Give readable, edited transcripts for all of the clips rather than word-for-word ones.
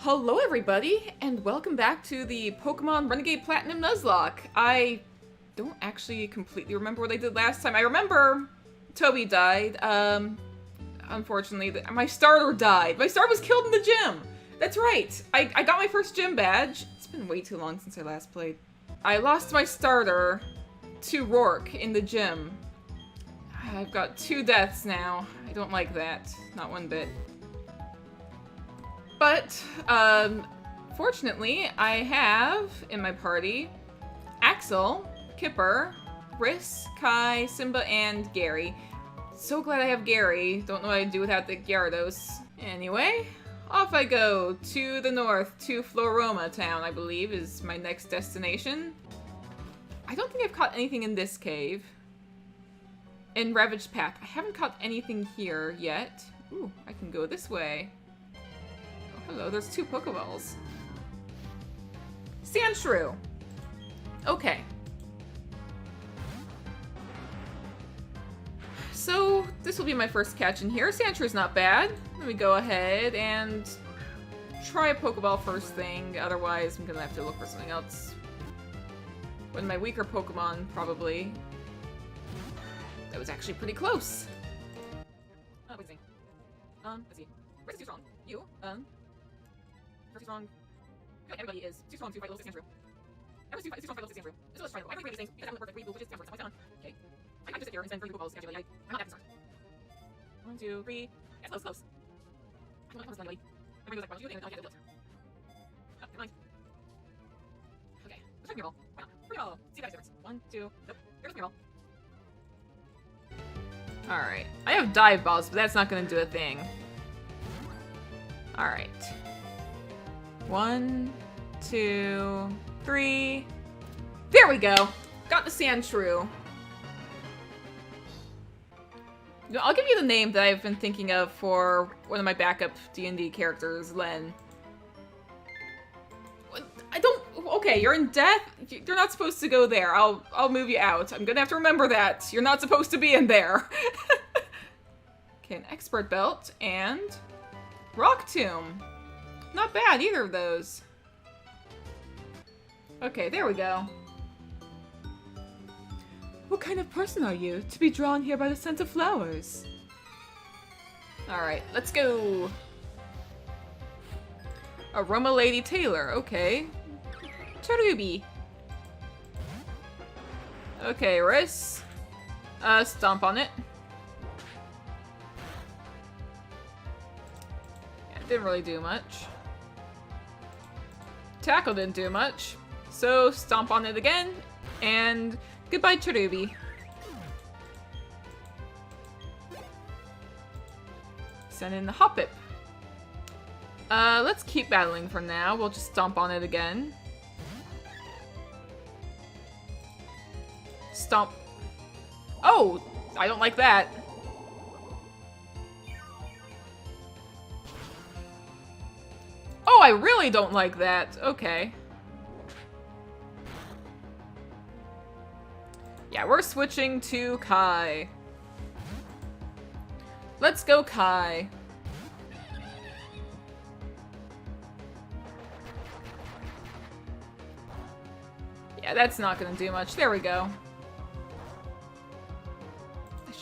Hello everybody, and welcome back to the Pokemon Renegade Platinum Nuzlocke. I don't actually completely remember what I did last time. I remember Toby died. Unfortunately, my starter died. My starter was killed in the gym! That's right! I got my first gym badge. It's been way too long since I last played. I lost my starter to Rourke in the gym. I've got 2 deaths now. I don't like that. Not one bit. But, fortunately, I have, in my party, Axel, Kipper, Riss, Kai, Simba, and Gary. So glad I have Gary. Don't know what I'd do without the Gyarados. Anyway, off I go to the north, to Floaroma town, I believe, is my next destination. I don't think I've caught anything in this cave. In Ravaged Path. I haven't caught anything here yet. Ooh, I can go this way. Hello, there's 2 Pokeballs. Sandshrew. Okay. So, this will be my first catch in here. Sandshrew's not bad. Let me go ahead and try a Pokeball first thing. Otherwise, I'm gonna have to look for something else. One of my weaker Pokemon, probably. That was actually pretty close. Wait a second. Let's see. Where's too strong? You, Too strong. I feel like everybody is too strong to fight Lotus Sandshrew. Everyone's too strong to fight Lotus Sandshrew. So let's try it. I really these things because I will work like 3 blue, which is down for it. So I'm okay. I can just sit here and send 3 Pokeballs. Actually, I'm not that concerned. 1, 2, 3. That's close, close. Come on, Lily. Everybody goes like, well, you and I'll get it built. Oh, never mind. Okay, let's try Mirror Ball. Why not? Mirror Ball. See that difference. 1, 2. Nope. There's Mirror Ball. Alright. I have Dive Balls, but that's not going to do a thing. Alright. 1, 2, 3. There we go! Got the Sandshrew. I'll give you the name that I've been thinking of for one of my backup D&D characters, Len. I don't... Okay, you're in death? You're not supposed to go there. I'll move you out. I'm gonna have to remember that. You're not supposed to be in there. Okay, an Expert Belt and... Rock Tomb. Not bad, either of those. Okay, there we go. What kind of person are you, to be drawn here by the scent of flowers? Alright, let's go. Aroma Lady Taylor, okay. Cherubi. Okay, Riss. Stomp on it. Yeah, didn't really do much. Tackle didn't do much. So, stomp on it again, and goodbye, Cherubi. Send in the Hoppip. Let's keep battling for now. We'll just stomp on it again. Stomp. Oh! I don't like that. Oh, I really don't like that. Okay. Yeah, we're switching to Kai. Let's go, Kai. Yeah, that's not gonna do much. There we go.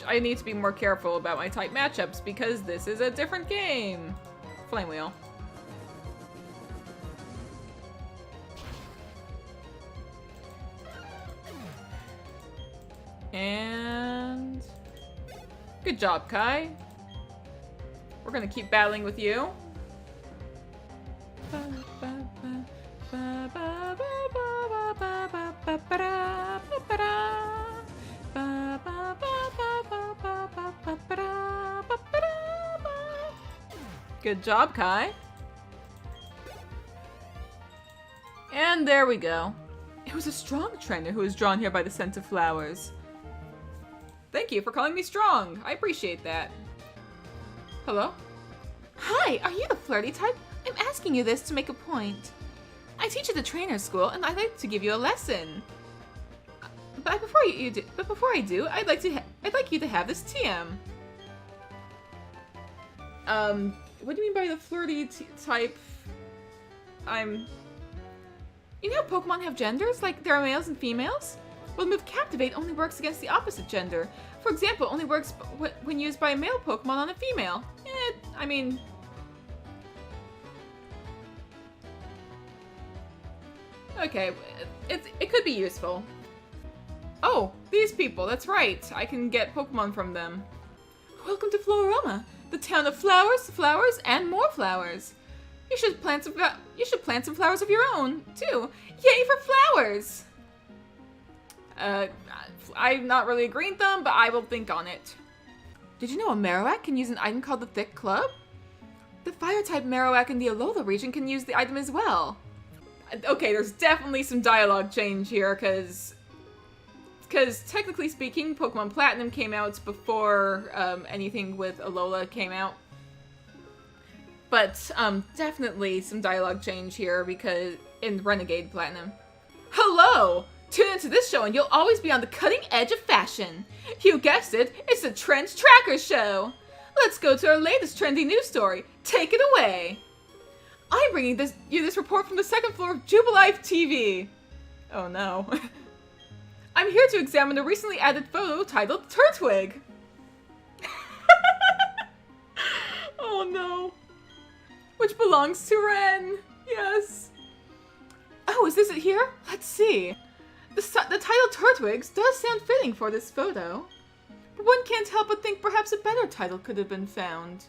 I need to be more careful about my type matchups because this is a different game. Flame Wheel. And... Good job, Kai. We're gonna keep battling with you. Good job, Kai. And there we go. It was a strong trainer who was drawn here by the scent of flowers. Thank you for calling me strong. I appreciate that. Hello? Hi, are you the flirty type? I'm asking you this to make a point. I teach at the trainer school, and I'd like to give you a lesson. But before I do, I'd like you to have this TM. What do you mean by the flirty type? You know Pokemon have genders, like there are males and females? Well, the move Captivate only works against the opposite gender. For example, only works when used by a male Pokemon on a female. I mean... Okay, it could be useful. Oh, these people, that's right. I can get Pokemon from them. Welcome to Floaroma, the town of flowers, and more flowers. You should plant some flowers of your own, too. Yay for flowers! I'm not really agreeing with them, but I will think on it. Did you know a Marowak can use an item called the Thick Club? The Fire-type Marowak in the Alola region can use the item as well. Okay, there's definitely some dialogue change here, because technically speaking, Pokemon Platinum came out before anything with Alola came out. But definitely some dialogue change here because in Renegade Platinum. Hello! Tune into this show and you'll always be on the cutting edge of fashion. You guessed it, it's the Trend Tracker Show. Let's go to our latest trendy news story. Take it away. I'm bringing you this report from the second floor of Jubilife TV. Oh no. I'm here to examine a recently added photo titled Turtwig. Oh no. Which belongs to Ren. Yes. Oh, is this it here? Let's see. The title Turtwigs does sound fitting for this photo. But one can't help but think perhaps a better title could have been found.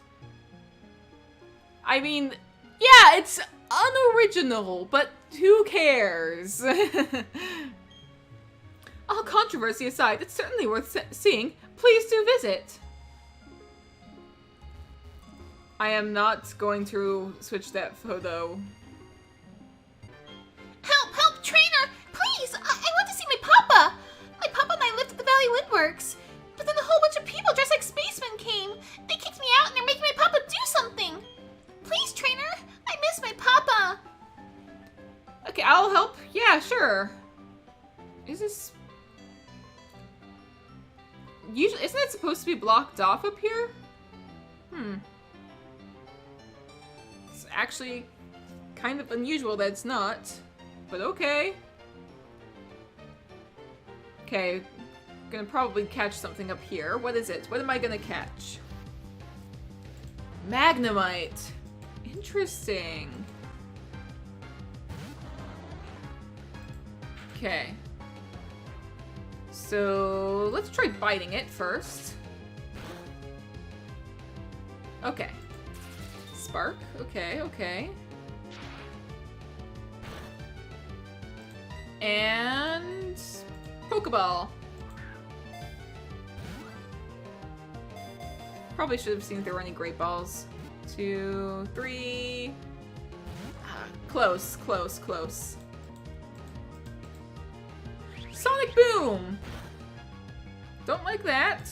I mean, yeah, it's unoriginal, but who cares? All controversy aside, it's certainly worth seeing. Please do visit. I am not going to switch that photo. Help! Help! Trainer! Please! I want to see my papa! My papa and I lived at the Valley Windworks. But then a whole bunch of people dressed like spacemen came. They kicked me out and they're making my papa do something. Please, trainer! I miss my papa! Okay, I'll help. Yeah, sure. Is this... Usually, isn't it supposed to be blocked off up here? It's actually kind of unusual that it's not. But okay. Okay, gonna probably catch something up here. What is it? What am I gonna catch? Magnemite. Interesting. Okay. So let's try biting it first. Okay. Spark. Okay, okay. And Pokeball. Probably should have seen if there were any Great Balls. 2, 3. Close, close, close. Sonic Boom! Don't like that.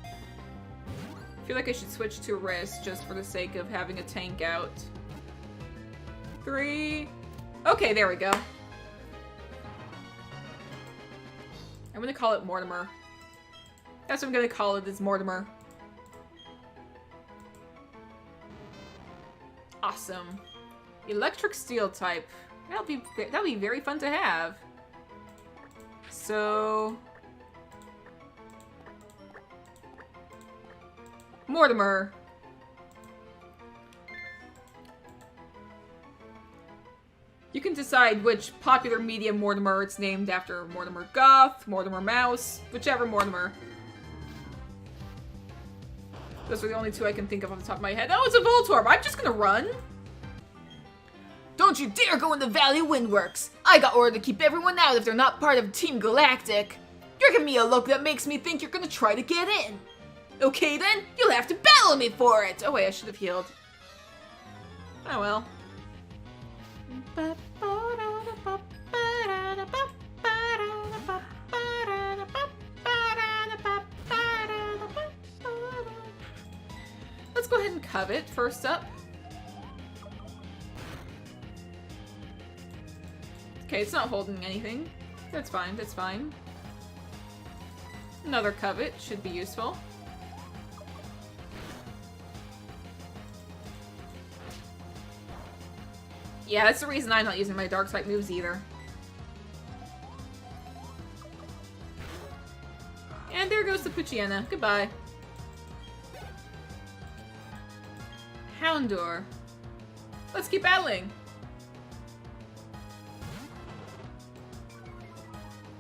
I feel like I should switch to Wrist just for the sake of having a tank out. 3. Okay, there we go. I'm gonna call it Mortimer. That's what I'm gonna call it, is Mortimer. Awesome. Electric Steel type. That'll be very fun to have. So Mortimer. You can decide which popular media Mortimer it's named after. Mortimer Goth, Mortimer Mouse, whichever Mortimer. Those are the only two I can think of off the top of my head. Oh, it's a Voltorb! I'm just gonna run! Don't you dare go in the Valley Windworks! I got ordered to keep everyone out if they're not part of Team Galactic! You're giving me a look that makes me think you're gonna try to get in! Okay then, you'll have to battle me for it! Oh wait, I should have healed. Oh well. Let's go ahead and covet first up. Okay, it's not holding anything. That's fine, that's fine. Another covet should be useful. Yeah, that's the reason I'm not using my dark type moves either. And there goes the Poochyena. Goodbye. Houndour. Let's keep battling.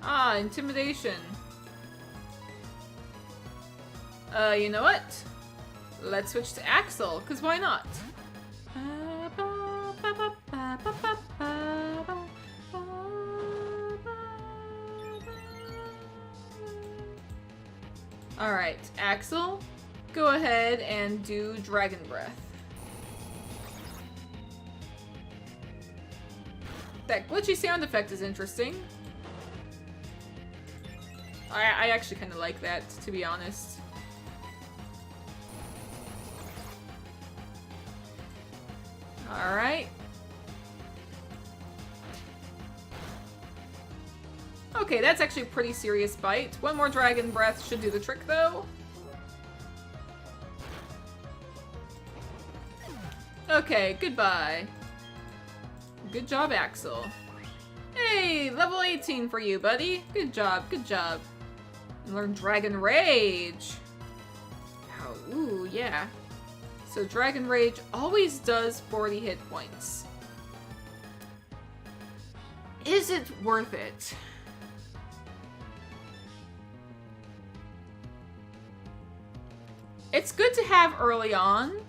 Ah, intimidation. You know what? Let's switch to Axel, because why not? Alright, Axel, go ahead and do Dragon Breath. That glitchy sound effect is interesting. I actually kind of like that, to be honest. Alright. Okay, that's actually a pretty serious bite. One more Dragon Breath should do the trick, though. Okay, goodbye. Good job, Axel. Hey, level 18 for you, buddy. Good job, good job. And learn Dragon Rage. Oh, ooh, yeah. So Dragon Rage always does 40 hit points. Is it worth it? It's good to have early on,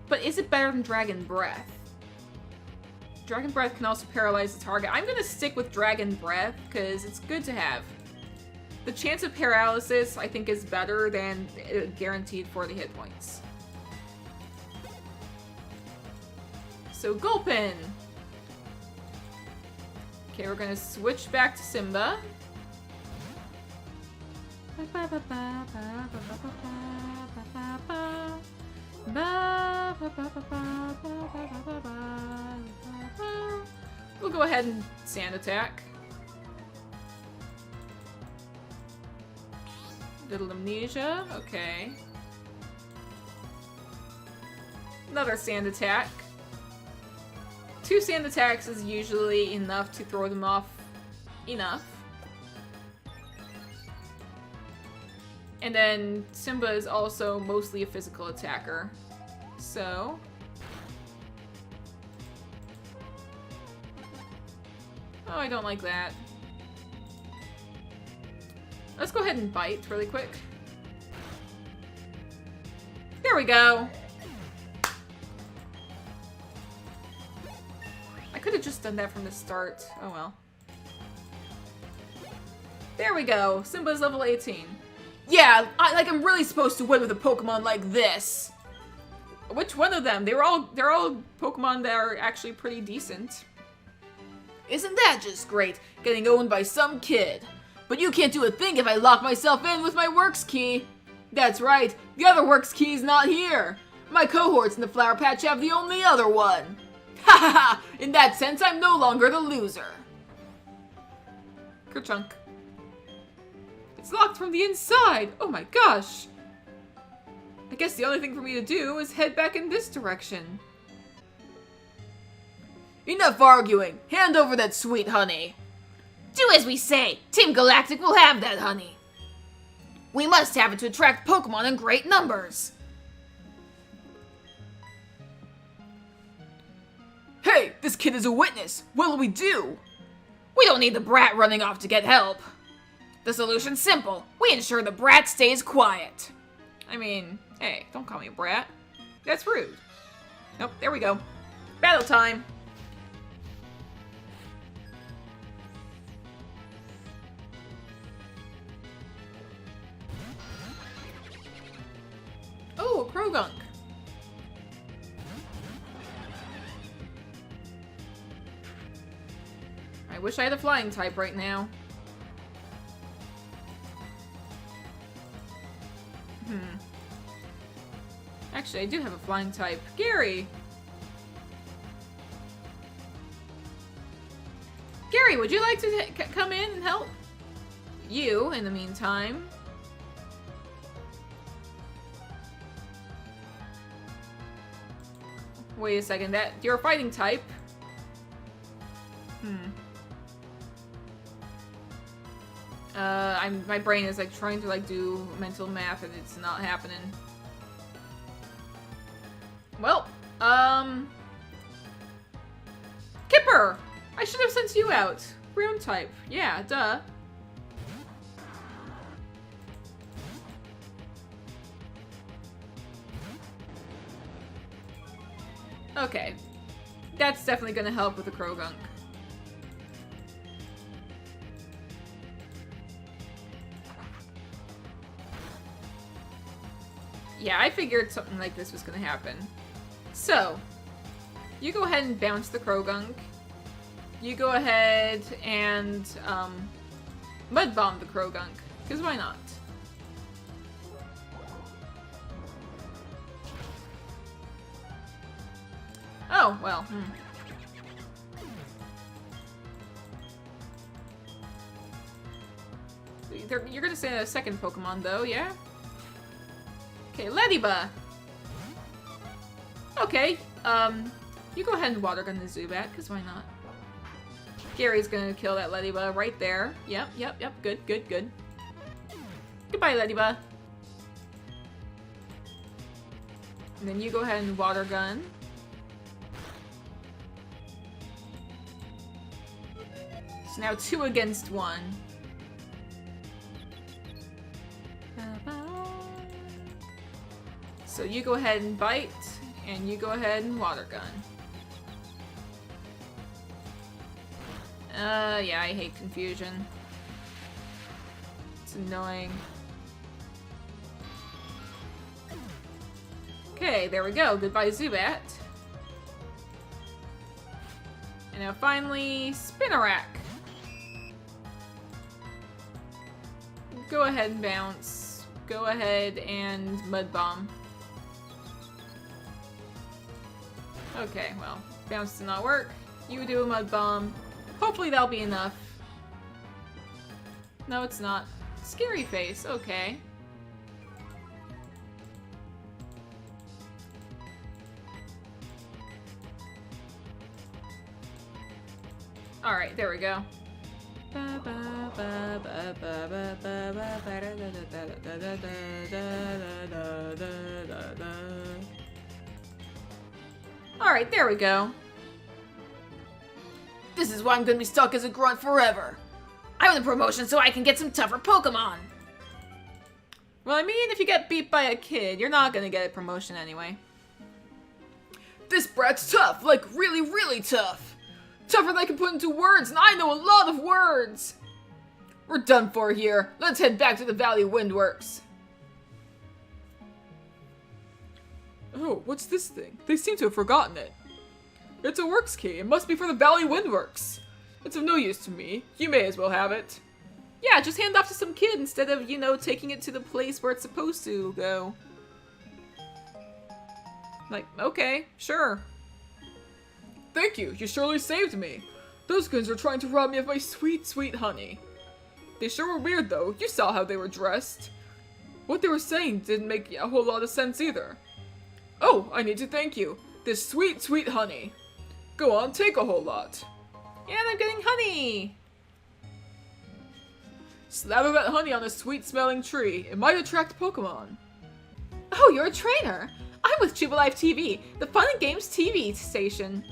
but is it better than Dragon Breath? Dragon Breath can also paralyze the target. I'm gonna stick with Dragon Breath because it's good to have. The chance of paralysis, I think, is better than guaranteed 40 hit points. So, Gulpin! Okay, we're gonna switch back to Simba. We'll go ahead and Sand Attack. Little Amnesia, okay. Another Sand Attack. 2 Sand Attacks is usually enough to throw them off enough. And then Simba is also mostly a physical attacker. So... oh, I don't like that. Let's go ahead and bite really quick. There we go! I could have just done that from the start. Oh well. There we go! Simba's level 18. Yeah, I'm really supposed to win with a Pokemon like this. Which one of them? They're all Pokemon that are actually pretty decent. Isn't that just great, getting owned by some kid? But you can't do a thing if I lock myself in with my Works key. That's right, the other Works key is not here. My cohorts in the Flower Patch have the only other one. Ha ha ha! In that sense, I'm no longer the loser. Kerchunk. It's locked from the inside! Oh my gosh! I guess the only thing for me to do is head back in this direction. Enough arguing! Hand over that sweet honey! Do as we say! Team Galactic will have that honey! We must have it to attract Pokemon in great numbers! Hey! This kid is a witness! What'll we do? We don't need the brat running off to get help! The solution's simple. We ensure the brat stays quiet. I mean, hey, don't call me a brat. That's rude. Nope, there we go. Battle time! Oh, a Krogunk. I wish I had a flying type right now. Actually, I do have a flying type. Gary! Gary, would you like to come in and help? You, in the meantime. Wait a second, you're a fighting type? My brain is like trying to like do mental math and it's not happening. Well, Kipper! I should have sent you out. Ground type. Yeah, duh. Okay. That's definitely gonna help with the Krogunk. Yeah, I figured something like this was gonna happen. So, you go ahead and bounce the Krogunk. You go ahead and, Mud Bomb the Krogunk. Because why not? Oh, well, You're gonna say a second Pokemon, though, yeah? Okay, Ladybug! Okay, you go ahead and Water Gun the Zubat, because why not? Gary's gonna kill that Ladybug right there. Yep, good. Goodbye, Ladybug. And then you go ahead and Water Gun. So now 2 against 1. So you go ahead and Bite, and you go ahead and Water Gun. Yeah, I hate confusion. It's annoying. Okay, there we go. Goodbye, Zubat. And now finally, Spinarak. Go ahead and bounce. Go ahead and Mud Bomb. Okay, well, bounce did not work. You do a Mud Bomb. Hopefully that'll be enough. No, it's not. Scary Face, okay. Alright, there we go. Alright, there we go. This is why I'm gonna be stuck as a grunt forever. I want a promotion so I can get some tougher Pokemon. Well, I mean, if you get beat by a kid, you're not gonna get a promotion anyway. This brat's tough, like really, really tough. Tougher than I can put into words, and I know a lot of words. We're done for here. Let's head back to the Valley Windworks. Oh, what's this thing? They seem to have forgotten it. It's a works key. It must be for the Valley Windworks. It's of no use to me. You may as well have it. Yeah, just hand off to some kid instead of, you know, taking it to the place where it's supposed to go. Like, okay, sure. Thank you. You surely saved me. Those goons were trying to rob me of my sweet, sweet honey. They sure were weird, though. You saw how they were dressed. What they were saying didn't make a whole lot of sense either. Oh, I need to thank you. This sweet, sweet honey. Go on, take a whole lot. And I'm getting honey! Slather that honey on a sweet-smelling tree. It might attract Pokemon. Oh, you're a trainer! I'm with Jubilife TV, the fun and games TV station.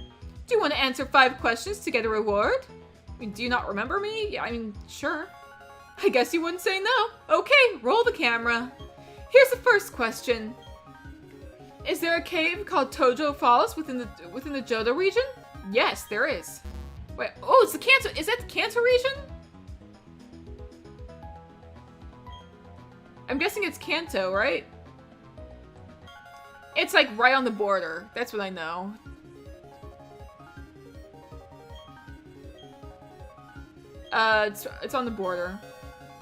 Do you want to answer 5 questions to get a reward? I mean, do you not remember me? Yeah, I mean, sure. I guess you wouldn't say no. Okay, roll the camera. Here's the first question. Is there a cave called Tojo Falls within the Johto region? Yes, there is. Wait, oh, it's the Kanto. Is that the Kanto region? I'm guessing it's Kanto, right? It's like right on the border. That's what I know. It's on the border,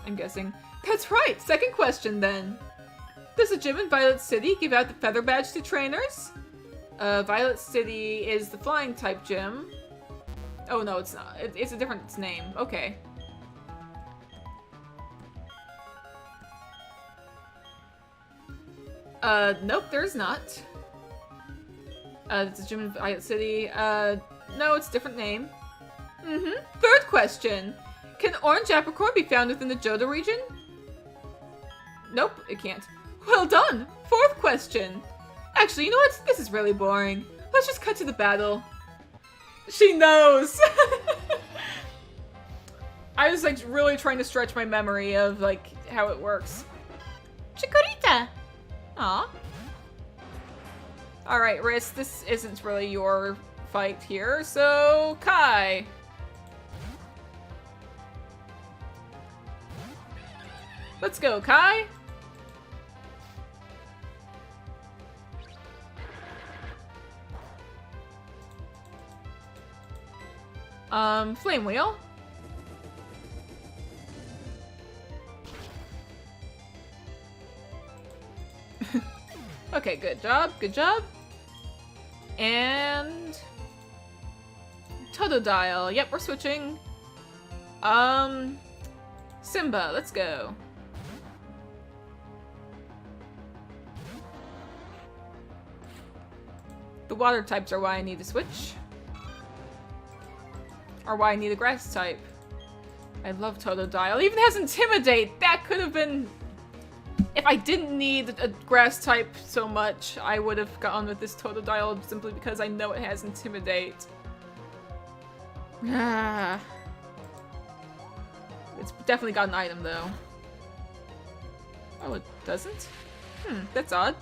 I'm guessing. That's right. Second question then. Does a gym in Violet City give out the feather badge to trainers? Violet City is the flying type gym. Oh no, it's not. It's a different name. Okay. Nope, there's not. It's a gym in Violet City. No, it's a different name. Third question. Can orange apricorn be found within the Johto region? Nope, it can't. Well done! Fourth question. Actually, you know what? This is really boring. Let's just cut to the battle. She knows! I was like really trying to stretch my memory of like how it works. Chikorita! Aw. Alright, Riss, this isn't really your fight here, so Kai. Let's go, Kai. Flame Wheel. Okay, good job, good job. And Totodile. Yep, we're switching. Simba, let's go. The water types are why I need to switch. Or why I need a grass type. I love Totodile. It even has Intimidate! That could have been... If I didn't need a grass type so much, I would have gone with this Totodile simply because I know it has Intimidate. Ah. It's definitely got an item though. Oh, it doesn't? That's odd.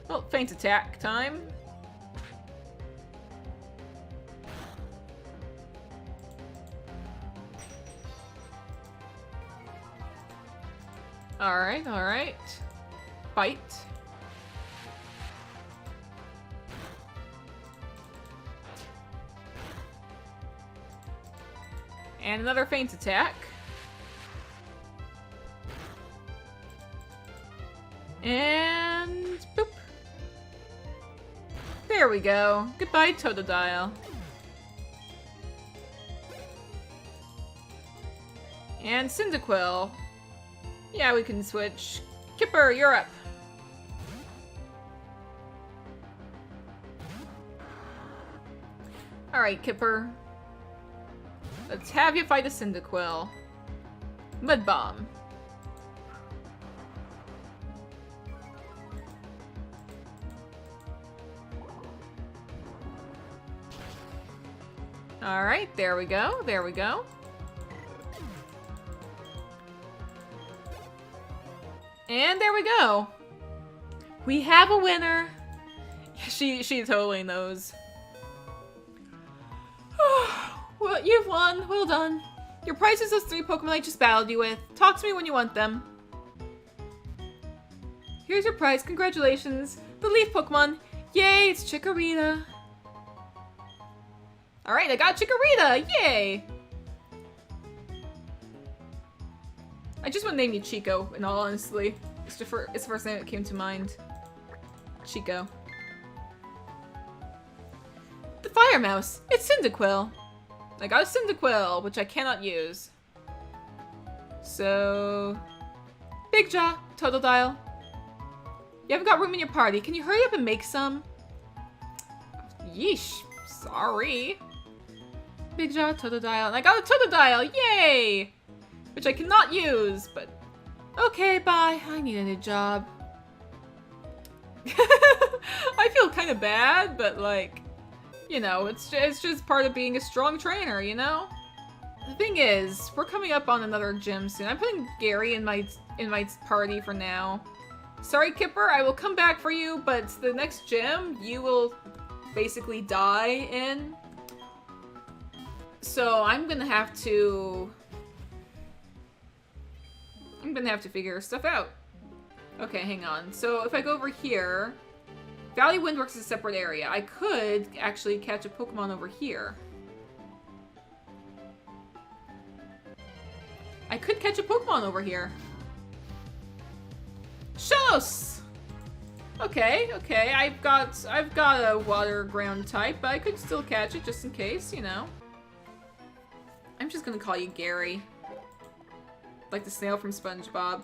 Well, feint attack time. Alright, alright. Bite. And another feint attack. And boop. There we go. Goodbye, Totodile. And Cyndaquil. Yeah, we can switch. Kipper, you're up. Alright, Kipper. Let's have you fight a Cyndaquil. Mud Bomb. Alright, there we go, there we go. And there we go. We have a winner. She totally knows. Well, you've won. Well done. Your prize is those 3 Pokemon I just battled you with. Talk to me when you want them. Here's your prize. Congratulations. The Leaf Pokemon. Yay, it's Chikorita. Alright, I got Chikorita. Yay. I just want to name you Chico, in all honesty. It's the first name that came to mind. Chico. The Fire Mouse! It's Cyndaquil! I got a Cyndaquil, which I cannot use. So... Big Jaw, Totodile. You haven't got room in your party. Can you hurry up and make some? Yeesh. Sorry. Big Jaw, Totodile. And I got a Totodile! Yay! Which I cannot use, but... Okay, bye. I need a new job. I feel kind of bad, but like... You know, it's just part of being a strong trainer, you know? The thing is, we're coming up on another gym soon. I'm putting Gary in my party for now. Sorry, Kipper, I will come back for you, but the next gym, you will basically die in. So I'm gonna have to figure stuff out. Okay, hang on. So if I go over here, Valley Windworks is a separate area. I could actually catch a Pokemon over here. I could catch a Pokemon over here. Shellos! Okay, okay. I've got a water ground type, but I could still catch it just in case, you know. I'm just gonna call you Gary. Like the snail from SpongeBob.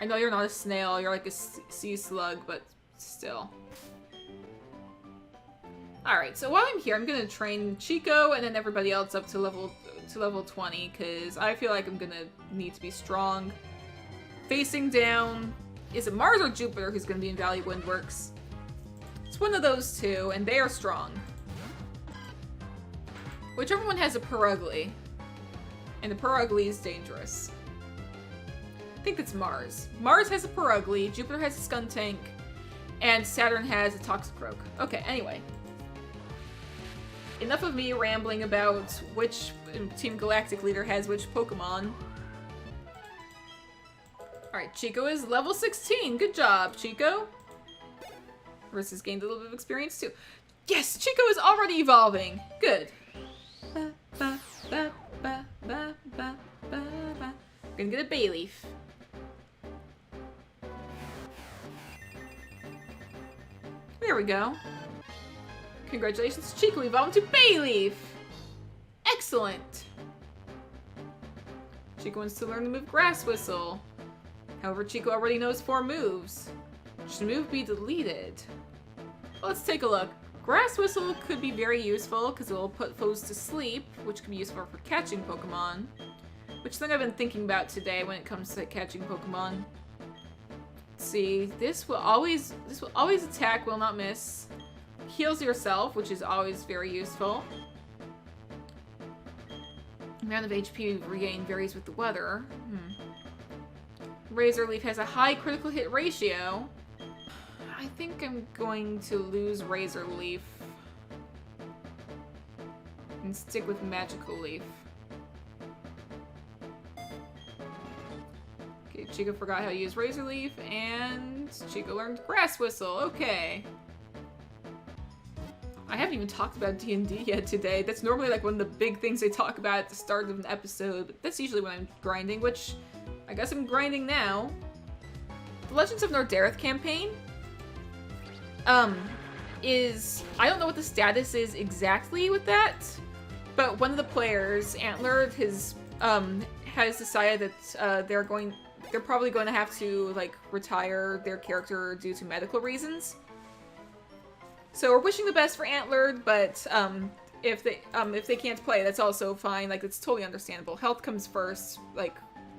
I know you're not a snail, you're like a sea slug, but still. Alright, so while I'm here, I'm gonna train Chico and then everybody else up to level 20, because I feel like I'm gonna need to be strong. Facing down, is it Mars or Jupiter who's gonna be in Valley Windworks? It's one of those two, and they are strong. Whichever one has a Perugly. And the Perugly is dangerous. I think it's Mars. Mars has a Perugly, Jupiter has a Skuntank, and Saturn has a Toxicroak. Okay, anyway. Enough of me rambling about which Team Galactic leader has which Pokemon. Alright, Chico is level 16. Good job, Chico. Versus gained a little bit of experience too. Yes, Chico is already evolving. Good. Gonna get a Bayleaf. There we go. Congratulations, Chico evolved into Bayleaf! Excellent! Chico wants to learn the move Grass Whistle. However, Chico already knows 4 moves. Should the move be deleted? Let's take a look. Grass Whistle could be very useful because it will put foes to sleep, which can be useful for catching Pokemon. Which thing I've been thinking about today when it comes to catching Pokemon. Let's see, this will always attack, will not miss. Heals yourself, which is always very useful. Amount of HP regained varies with the weather. Razor Leaf has a high critical hit ratio. I think I'm going to lose Razor Leaf and stick with Magical Leaf. Okay, Chico forgot how to use Razor Leaf, and Chico learned Grass Whistle. Okay. I haven't even talked about D&D yet today. That's normally like one of the big things I talk about at the start of an episode, but that's usually when I'm grinding, which I guess I'm grinding now. The Legends of Nordareth campaign is, I don't know what the status is exactly with that, but one of the players, Antler, has decided that they're probably going to have to like retire their character due to medical reasons. So we're wishing the best for Antler, but if they can't play, that's also fine. Like, it's totally understandable. Health comes first, like,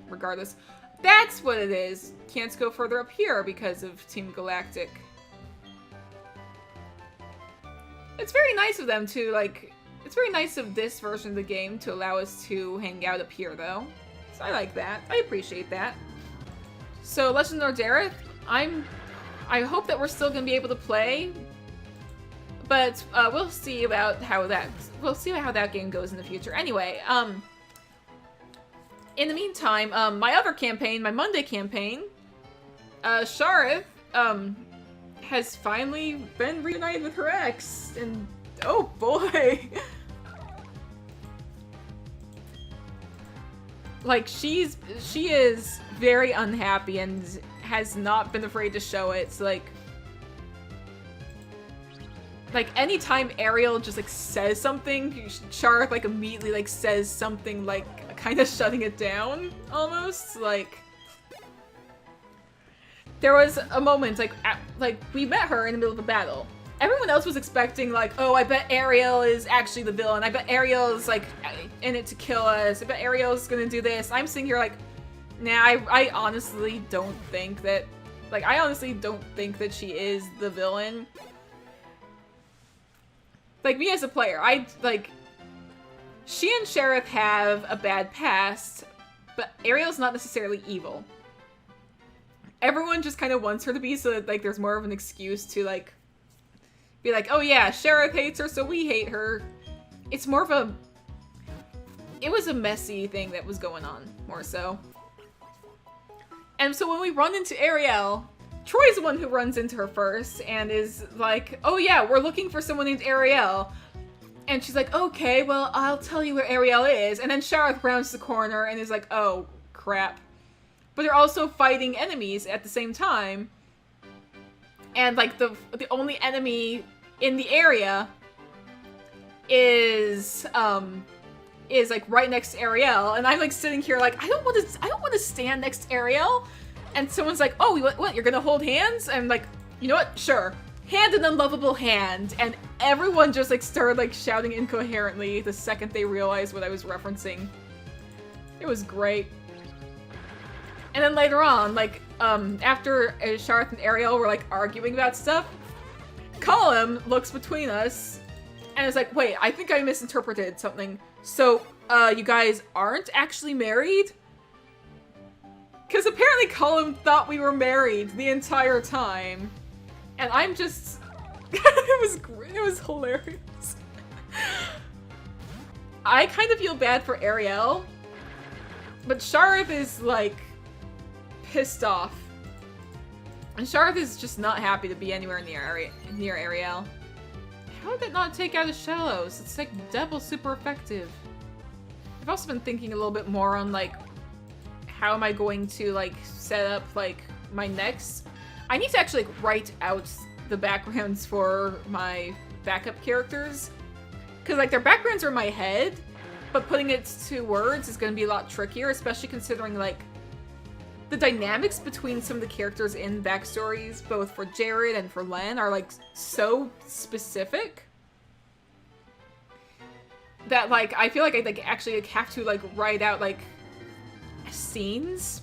regardless. That's what it is. Can't go further up here because of Team Galactic. It's very nice of them to, like, it's very nice of this version of the game to allow us to hang out up here, though. So I like that. I appreciate that. So, Legend of Nordareth, I hope that we're still gonna be able to play. But we'll see about how that game goes in the future. Anyway, in the meantime, my other campaign, my Monday campaign, Shareth, has finally been reunited with her ex, and oh boy, like she is very unhappy and has not been afraid to show it. So, like anytime Ariel just like says something, Shareth like immediately like says something like kind of shutting it down almost. Like there was a moment like we met her in the middle of a battle. Everyone else was expecting like, oh, I bet Ariel is actually the villain. I bet Ariel is like in it to kill us. I bet Ariel's gonna do this. I'm sitting here like, nah, I honestly don't think that. Like I honestly don't think that she is the villain. Like, me as a player, she and Shareth have a bad past, but Ariel's not necessarily evil. Everyone just kind of wants her to be so that, like, there's more of an excuse to, like, be like, oh yeah, Shareth hates her, so we hate her. It's more of it was a messy thing that was going on, more so. And so when we run into Ariel, Troy's the one who runs into her first and is like, oh yeah, we're looking for someone named Ariel. And she's like, okay, well, I'll tell you where Ariel is. And then Shareth rounds the corner and is like, oh, crap. But they're also fighting enemies at the same time. And, like, the only enemy in the area is like, right next to Ariel. And I'm, like, sitting here like, I don't want to stand next to Ariel. And someone's like, oh, what, you're gonna hold hands? I'm like, you know what, sure. Hand an unlovable hand. And everyone just like started like shouting incoherently the second they realized what I was referencing. It was great. And then later on, like, after Sharth and Ariel were like arguing about stuff, Colum looks between us and is like, wait, I think I misinterpreted something. So, you guys aren't actually married? Because apparently Colum thought we were married the entire time. And I'm just... it was hilarious. I kind of feel bad for Ariel. But Sharth is, like, pissed off. And Sharth is just not happy to be anywhere near Ariel. How did that not take out his shallows? It's, like, double super effective. I've also been thinking a little bit more on, like, how am I going to, like, set up, like, my next... I need to actually, like, write out the backgrounds for my backup characters. Because, like, their backgrounds are in my head, but putting it to words is going to be a lot trickier, especially considering, like, the dynamics between some of the characters in backstories, both for Jared and for Len, are, like, so specific that, like, I feel like I, like, actually like, have to, like, write out, like, scenes.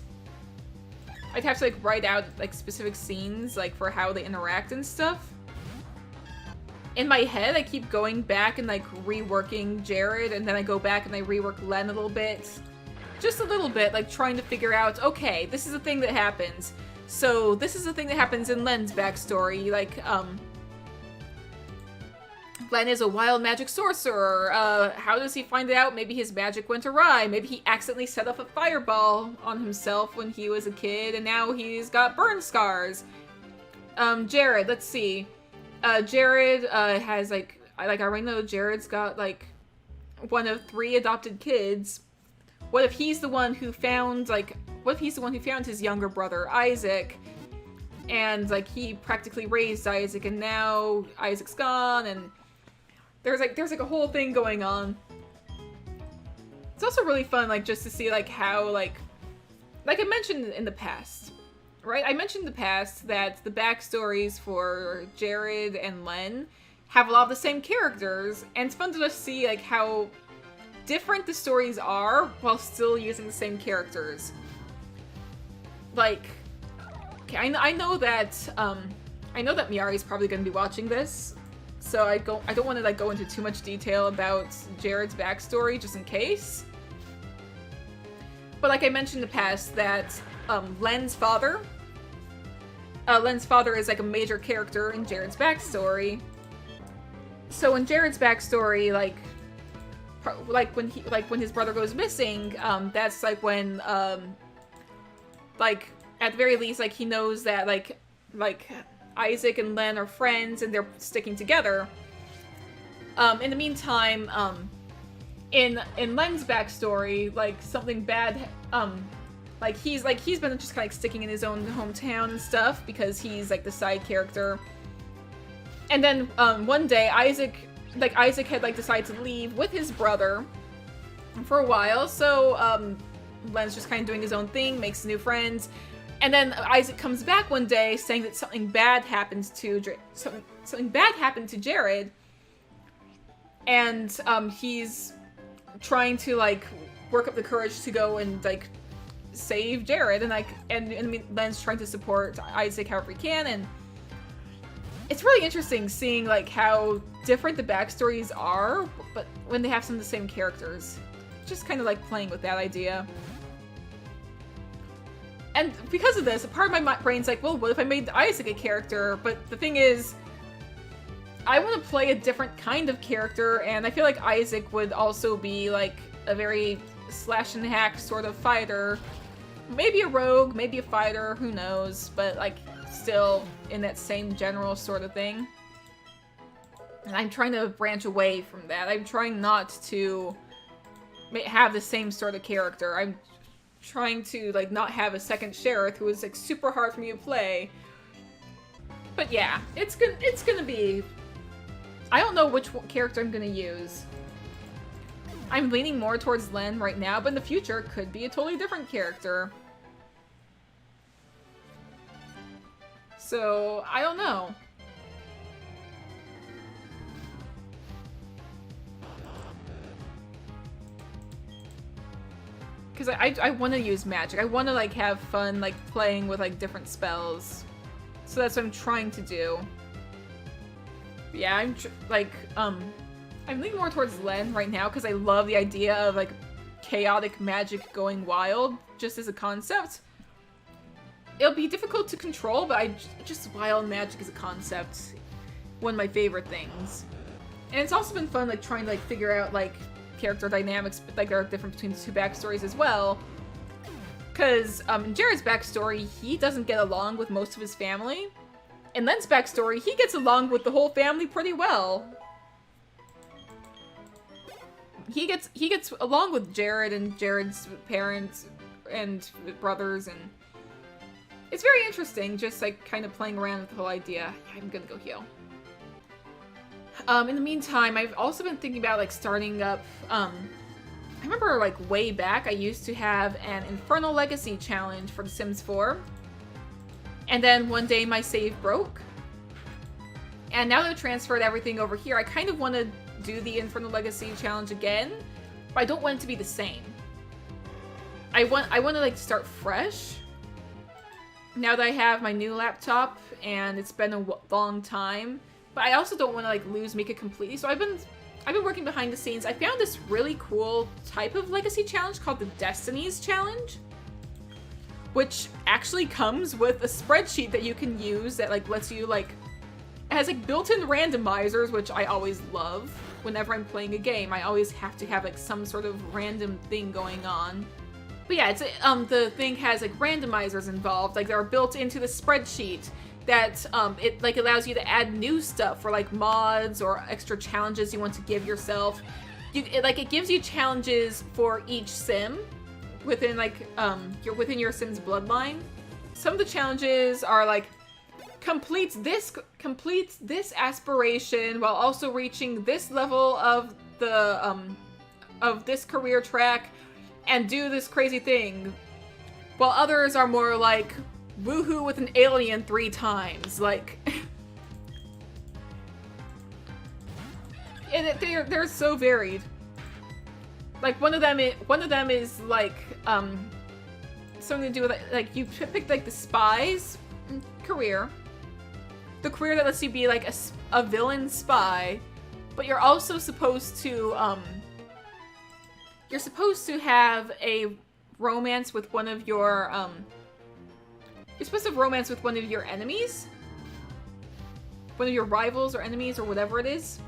I'd have to, like, write out, like, specific scenes, like, for how they interact and stuff. In my head, I keep going back and, like, reworking Jared, and then I go back and I rework Len a little bit. Just a little bit, like, trying to figure out, okay, this is a thing that happens. So, this is a thing that happens in Len's backstory, like, Len is a wild magic sorcerer. How does he find out? Maybe his magic went awry. Maybe he accidentally set off a fireball on himself when he was a kid, and now he's got burn scars. Jared, let's see. Jared, has, like, I already know Jared's got, like, one of 3 adopted kids. What if he's the one who found, like, what if he's the one who found his younger brother, Isaac? And, like, he practically raised Isaac, and now Isaac's gone, and there's like a whole thing going on. It's also really fun, like, just to see, like, how, like I mentioned in the past, right? I mentioned in the past that the backstories for Jared and Len have a lot of the same characters, and it's fun to just see, like, how different the stories are while still using the same characters. Like, okay, I know that Miyari's probably going to be watching this, so I don't want to, like, go into too much detail about Jared's backstory just in case. But like I mentioned in the past, that Len's father is, like, a major character in Jared's backstory. So in Jared's backstory, like when his brother goes missing, that's like when like at the very least, like, he knows that like Isaac and Len are friends and they're sticking together. In the meantime, in Len's backstory, like, something bad, like he's been just kind of sticking in his own hometown and stuff because he's, like, the side character. And then one day Isaac had, like, decided to leave with his brother for a while, so Len's just kind of doing his own thing, makes new friends. And then Isaac comes back one day saying that something bad happened to Jared, and he's trying to, like, work up the courage to go and, like, save Jared, and, like, and Len's trying to support Isaac however he can, and it's really interesting seeing, like, how different the backstories are, but when they have some of the same characters. Just kind of, like, playing with that idea. And because of this, a part of my brain's like, well, what if I made Isaac a character? But the thing is, I want to play a different kind of character, and I feel like Isaac would also be, like, a very slash and hack sort of fighter. Maybe a rogue, maybe a fighter, who knows, but, like, still in that same general sort of thing. And I'm trying to branch away from that. I'm trying not to have the same sort of character. I'm trying to, like, not have a second Sheriff who is, like, super hard for me to play. But yeah, it's gonna be... I don't know which character I'm gonna use. I'm leaning more towards Len right now, but in the future, it could be a totally different character. So, I don't know. Because I want to use magic. I want to, like, have fun, like, playing with, like, different spells. So that's what I'm trying to do. But yeah, I'm leaning more towards Len right now because I love the idea of, like, chaotic magic going wild, just as a concept. It'll be difficult to control, but just wild magic as a concept. One of my favorite things. And it's also been fun, like, trying to, like, figure out, like, character dynamics, but, like, there are different between the two backstories as well. Because, in Jared's backstory, he doesn't get along with most of his family. In Len's backstory, he gets along with the whole family pretty well. He gets along with Jared and Jared's parents and brothers, and it's very interesting, just, like, kind of playing around with the whole idea. I'm gonna go heal. In the meantime, I've also been thinking about, like, starting up, I remember, like, way back, I used to have an Infernal Legacy challenge for The Sims 4. And then one day my save broke. And now that I've transferred everything over here, I kind of want to do the Infernal Legacy challenge again, but I don't want it to be the same. I want to, like, start fresh. Now that I have my new laptop, and it's been a long time. But I also don't want to, like, lose Mika completely, so I've been working behind the scenes. I found this really cool type of legacy challenge called the Destinies Challenge, which actually comes with a spreadsheet that you can use that, like, lets you, like, it has, like, built-in randomizers, which I always love. Whenever I'm playing a game, I always have to have, like, some sort of random thing going on. But yeah, it's the thing has, like, randomizers involved, like, they're built into the spreadsheet. That it, like, allows you to add new stuff for, like, mods or extra challenges you want to give yourself. It gives you challenges for each sim within, like, within your sim's bloodline. Some of the challenges are, like, complete this aspiration while also reaching this level of the of this career track and do this crazy thing. While others are more like woohoo with an alien 3 times, like. And they're so varied. Like one of them is like something to do with, like, you pick, like, the spy's career, the career that lets you be like a villain spy, but you're also supposed to have a romance with one of your you're supposed to have romance with one of your enemies, one of your rivals or enemies or whatever it is,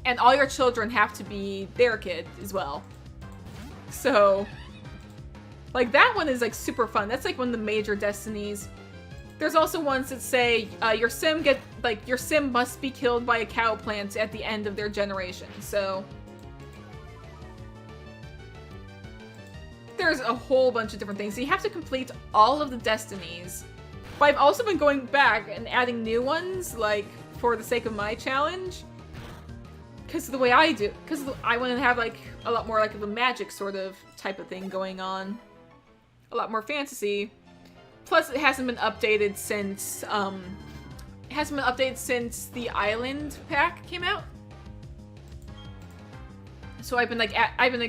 and all your children have to be their kid as well. So, like, that one is, like, super fun. That's, like, one of the major destinies. There's also ones that say your sim must be killed by a cow plant at the end of their generation. So there's a whole bunch of different things. So you have to complete all of the destinies. But I've also been going back and adding new ones, like, for the sake of my challenge. Because the way I do, because I want to have, like, a lot more, like, of a magic sort of type of thing going on. A lot more fantasy. Plus, it hasn't been updated since, the Island pack came out. So I've been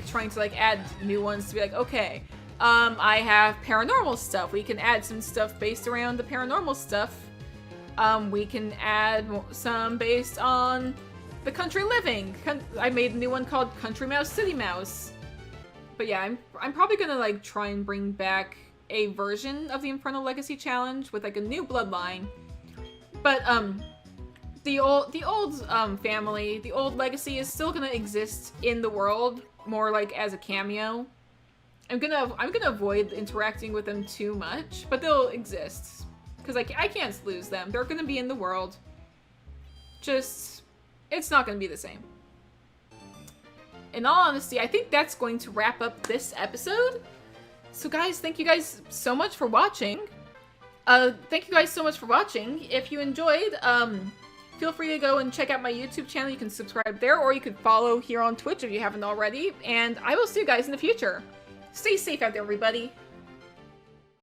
trying to, like, add new ones to be like, okay, I have paranormal stuff. We can add some stuff based around the paranormal stuff. We can add some based on the country living. I made a new one called Country Mouse City Mouse. But yeah, I'm probably gonna, like, try and bring back a version of the Infernal Legacy Challenge with, like, a new bloodline. But the old family, the old legacy is still gonna exist in the world, more like as a cameo. I'm gonna avoid interacting with them too much, but they'll exist because I can't lose them. They're gonna be in the world. Just, it's not gonna be the same. In all honesty, I think that's going to wrap up this episode. So guys, thank you guys so much for watching. If you enjoyed, feel free to go and check out my YouTube channel. You can subscribe there, or you could follow here on Twitch if you haven't already. And I will see you guys in the future. Stay safe out there, everybody.